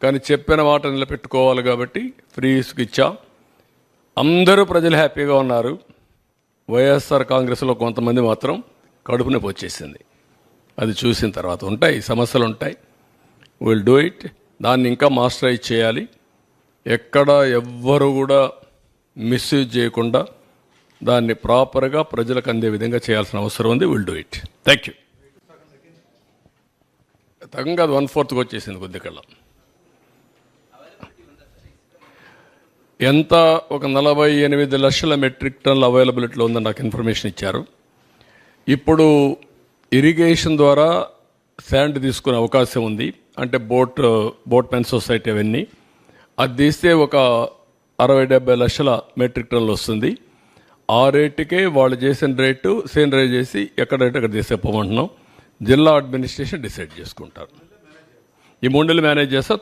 కానీ చెప్పిన మాట నిలబెట్టుకోవాలి కాబట్టి ఫ్రీ ఇసుక ఇచ్చాం. అందరూ ప్రజలు హ్యాపీగా ఉన్నారు. వైఎస్ఆర్ కాంగ్రెస్లో కొంతమంది మాత్రం కడుపు నొప్పి వచ్చేసింది. అది చూసిన తర్వాత ఉంటాయి సమస్యలు ఉంటాయి. Will do it. దాన్ని ఇంకా మాస్టరైజ్ చేయాలి. ఎక్కడ ఎవ్వరు కూడా మిస్యూజ్ చేయకుండా దాన్ని ప్రాపర్గా ప్రజలకు అందే విధంగా చేయాల్సిన అవసరం ఉంది. Will do it. Thank you. తగ్గం కాదు, 1/4 వచ్చేసింది కొద్దికల్లా. ఎంత ఒక 48 లక్షల మెట్రిక్ టన్నుల అవైలబిలిటీలో ఉందని నాకు ఇన్ఫర్మేషన్ ఇచ్చారు. ఇప్పుడు ఇరిగేషన్ ద్వారా శాండ్ తీసుకునే అవకాశం ఉంది. అంటే బోట్ మెన్ సొసైటీ అవన్నీ అది తీస్తే ఒక 60-70 లక్షల మెట్రిక్ టన్నులు వస్తుంది. ఆ రేటుకే వాళ్ళు చేసిన రేటు సేమ్ రేట్ చేసి ఎక్కడ రేటు అక్కడ తీసేపోమంటున్నాం. జిల్లా అడ్మినిస్ట్రేషన్ డిసైడ్ చేసుకుంటారు. ఈ 3 నెలలు మేనేజ్ చేస్తారు.